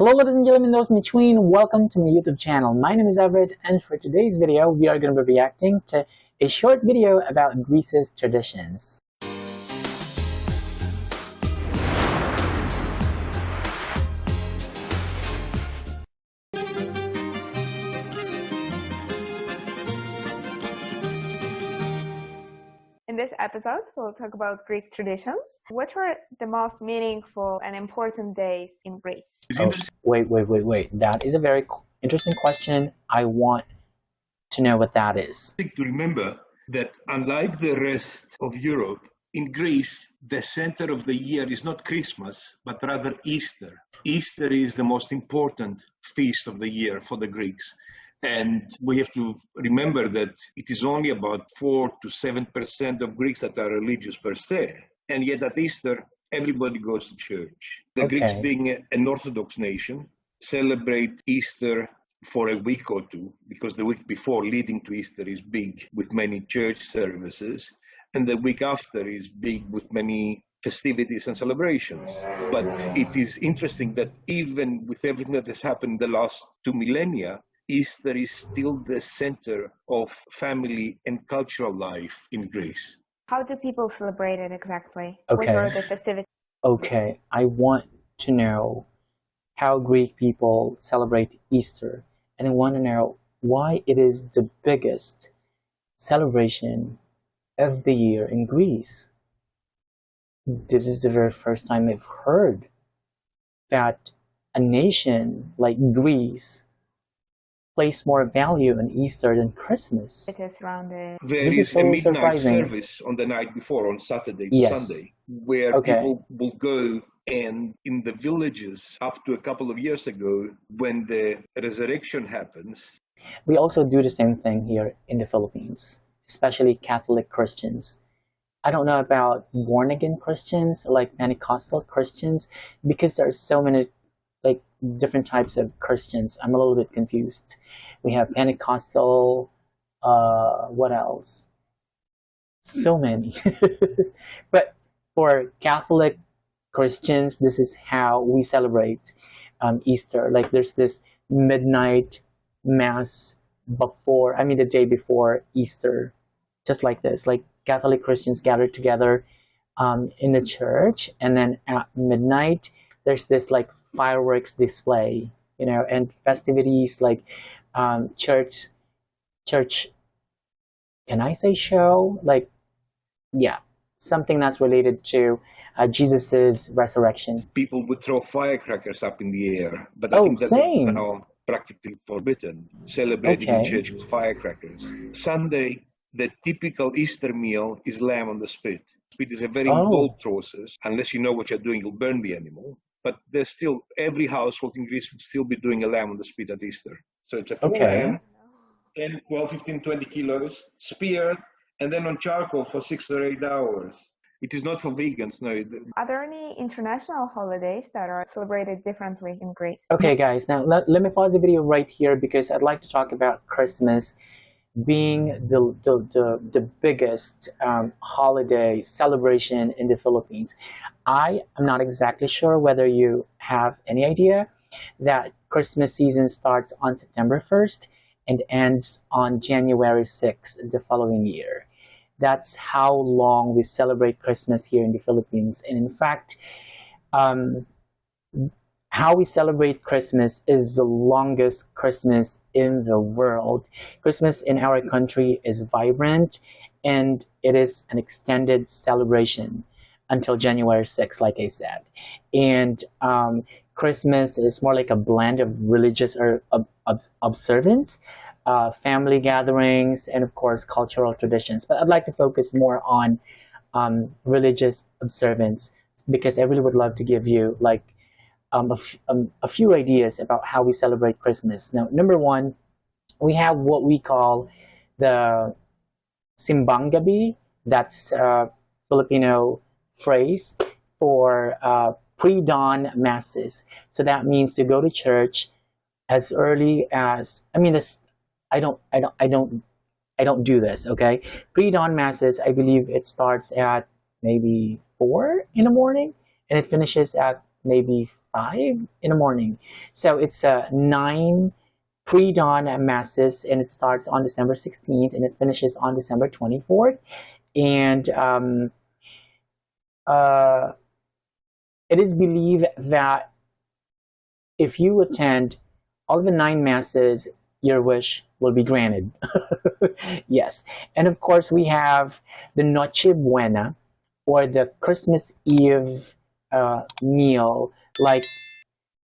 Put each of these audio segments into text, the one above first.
Hello ladies and gentlemen, those in between, welcome to my YouTube channel. My name is Everett, and for today's video, we are going to be reacting to a short video about Greece's traditions. In this episode, we'll talk about Greek traditions. What are the most meaningful and important days in Greece? Oh, wait. That is a very interesting question. I want to know what that is. To remember that unlike the rest of Europe, in Greece, the center of the year is not Christmas, but rather Easter. Easter is the most important feast of the year for the Greeks. And we have to remember that it is only about 4 to 7% of Greeks that are religious per se. And yet at Easter, everybody goes to church. The Greeks, being an Orthodox nation, celebrate Easter for a week or two, because the week before leading to Easter is big with many church services, and the week after is big with many festivities and celebrations. But it is interesting that even with everything that has happened in the last 2 millennia, Easter is still the center of family and cultural life in Greece. How do people celebrate it exactly? Okay. What are the festivities? Okay, I want to know how Greek people celebrate Easter, and I want to know why it is the biggest celebration of the year in Greece. This is the very first time I've heard that a nation like Greece place more value on Easter than Christmas. It is around the... There is a midnight service on the night before, on Saturday to Sunday, where people will go, and in the villages, up to a couple of years ago, when the resurrection happens. We also do the same thing here in the Philippines, especially Catholic Christians. I don't know about born-again Christians, like Pentecostal Christians, because there are so many different types of Christians. I'm a little bit confused. We have Pentecostal, what else? So many. But for Catholic Christians, this is how we celebrate Easter. Like there's this midnight mass before, the day before Easter, just like this. Like Catholic Christians gather together in the church, and then at midnight, there's this like fireworks display, and festivities like church, can I say show? Like, yeah, something that's related to Jesus's resurrection. People would throw firecrackers up in the air, but I think that is now practically forbidden, celebrating in church with firecrackers. Sunday, the typical Easter meal is lamb on the spit. Spit is a very involved process. Unless you know what you're doing, you'll burn the animal. But there's still, every household in Greece would still be doing a lamb on the spit at Easter. So it's a full lamb, 10, 12, 15, 20 kilos, speared, and then on charcoal for 6 or 8 hours. It is not for vegans, no. Are there any international holidays that are celebrated differently in Greece? Okay, guys, now let me pause the video right here, because I'd like to talk about Christmas being the biggest holiday celebration in the Philippines. I am not exactly sure whether you have any idea that Christmas season starts on September 1st and ends on January 6th the following year. That's how long we celebrate Christmas here in the Philippines. And in fact, how we celebrate Christmas is the longest Christmas in the world. Christmas in our country is vibrant, and it is an extended celebration until January 6th, like I said. And Christmas is more like a blend of religious or observance, family gatherings, and of course cultural traditions. But I'd like to focus more on religious observance, because I really would love to give you like a few ideas about how we celebrate Christmas. Now, number one, we have what we call the Simbang Gabi. That's a Filipino phrase for pre-dawn masses. So that means to go to church as early as, I don't do this, okay? Pre-dawn masses, I believe it starts at maybe 4 in the morning, and it finishes at maybe 5 in the morning. So it's 9 pre-dawn masses, and it starts on December 16th and it finishes on December 24th. And uh, it is believed that if you attend all of the 9 masses, your wish will be granted. Yes. And of course, we have the Noche Buena, or the Christmas Eve meal. Like,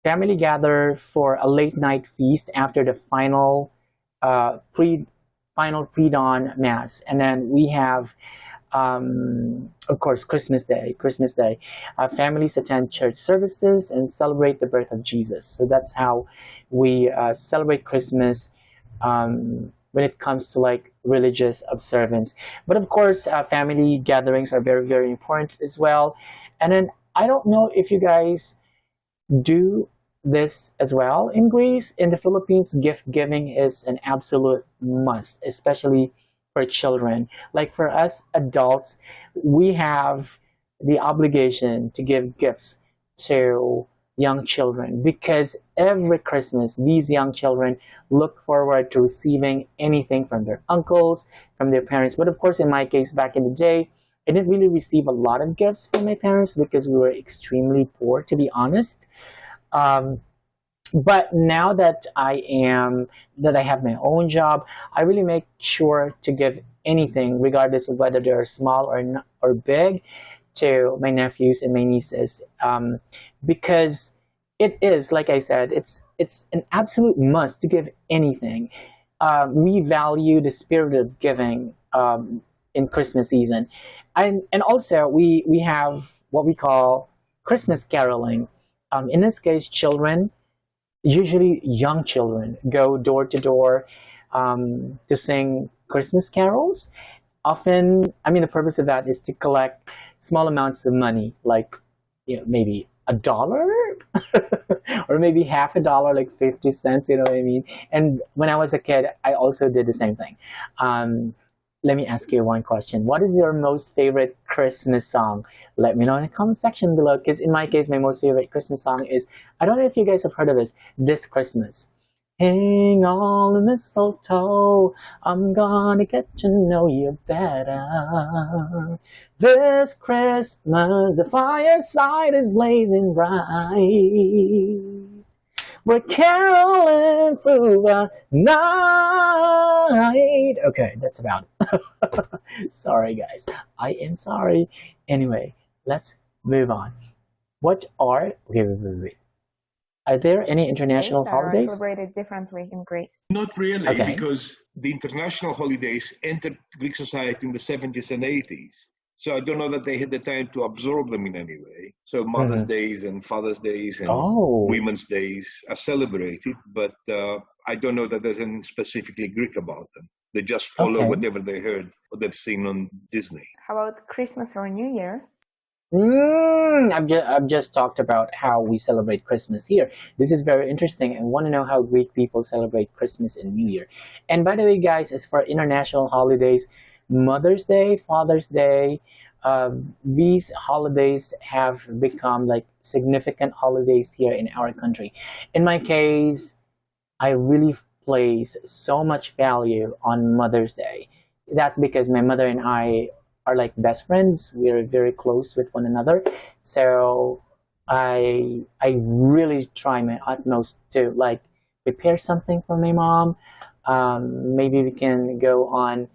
family gather for a late night feast after the uh, pre final pre-dawn mass, and then we have, of course, Christmas Day. Christmas Day, families attend church services and celebrate the birth of Jesus. So that's how we celebrate Christmas when it comes to like religious observance. But of course, family gatherings are very, very important as well. And then I don't know if you guys do this as well in Greece. In the Philippines, gift giving is an absolute must, especially for children. Like for us adults, we have the obligation to give gifts to young children, because every Christmas these young children look forward to receiving anything from their uncles, from their parents. But of course, in my case, back in the day, I didn't really receive a lot of gifts from my parents because we were extremely poor, to be honest. Um, but now that I have my own job, I really make sure to give anything, regardless of whether they're small or big, to my nephews and my nieces, because it is, like I said, it's an absolute must to give anything. We value the spirit of giving in Christmas season, and also we have what we call Christmas caroling. In this case, children, usually young children, go door to door to sing Christmas carols. Often, I mean, the purpose of that is to collect small amounts of money, like, maybe $1 or maybe half a dollar, like 50 cents, you know what I mean? And when I was a kid, I also did the same thing. Um, Let me ask you one question. What is your most favorite Christmas song? Let me know in the comment section below, because in my case, my most favorite Christmas song is, I don't know if you guys have heard of This Christmas. Hang on the mistletoe, I'm gonna get to know you better. This Christmas, the fireside is blazing bright. We're caroling through the night. Okay, that's about it. Sorry, guys. I am sorry. Anyway, let's move on. Wait, wait. Are there any international Days that are holidays? celebrated differently in Greece. Not really, Okay. because the international holidays entered Greek society in the 70s and 80s. So I don't know that they had the time to absorb them in any way. So Mother's Days and Father's Days and Oh, Women's Days are celebrated, but I don't know that there's anything specifically Greek about them. They just follow okay. whatever they heard or they've seen on Disney. How about Christmas or New Year? I've just talked about how we celebrate Christmas here. This is very interesting. I want to know how Greek people celebrate Christmas and New Year. And by the way, guys, as for international holidays, Mother's Day, Father's Day, these holidays have become like significant holidays here in our country. In my case, I really place so much value on Mother's Day. That's because my mother and I are like best friends. We are very close with one another. So I really try my utmost to like prepare something for my mom. Maybe we can go on,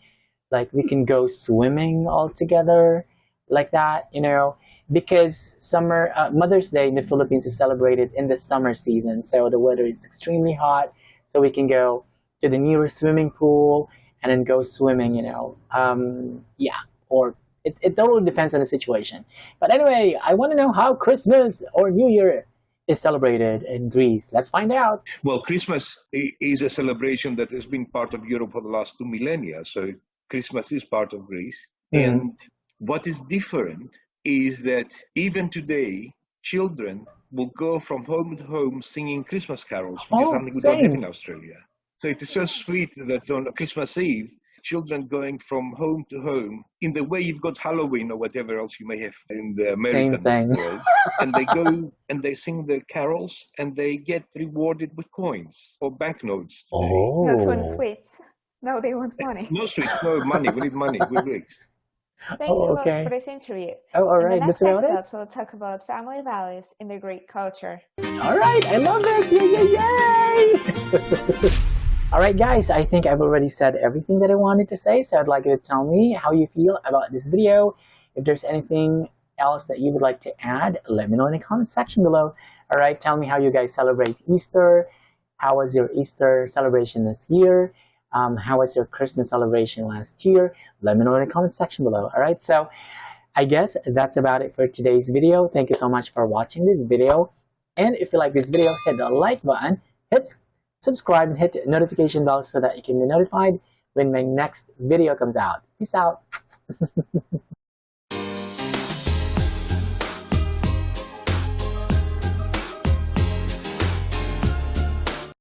like we can go swimming all together, like that, because Mother's Day in the Philippines is celebrated in the summer season, so the weather is extremely hot, so we can go to the nearest swimming pool and then go swimming, yeah, or it totally depends on the situation. But anyway, I want to know how Christmas or New Year is celebrated in Greece. Let's find out. Well, Christmas is a celebration that has been part of Europe for the last 2 millennia. So Christmas is part of Greece. And what is different is that even today, children will go from home to home singing Christmas carols, which is something we don't have Same. in Australia. So it is so sweet that on Christmas Eve, children going from home to home in the way you've got Halloween or whatever else you may have in the Same American thing. world. And they go and they sing their carols and they get rewarded with coins or banknotes today. Not want Oh. sweets. No, they want money. No sweets, no money. We need money. We're Greeks. Thanks Oh, a lot okay. for this interview. Oh, all In the right. next That's about it. episode, we'll talk about family values in the Greek culture. All right. I love it. Yay, yay, yay. All right, guys. I think I've already said everything that I wanted to say. So I'd like you to tell me how you feel about this video. If there's anything else that you would like to add, let me know in the comment section below. All right. Tell me how you guys celebrate Easter. How was your Easter celebration this year? How was your Christmas celebration last year? Let me know in the comment section below. All right, so I guess that's about it for today's video. Thank you so much for watching this video. And if you like this video, hit the like button, hit subscribe, and hit the notification bell so that you can be notified when my next video comes out. Peace out.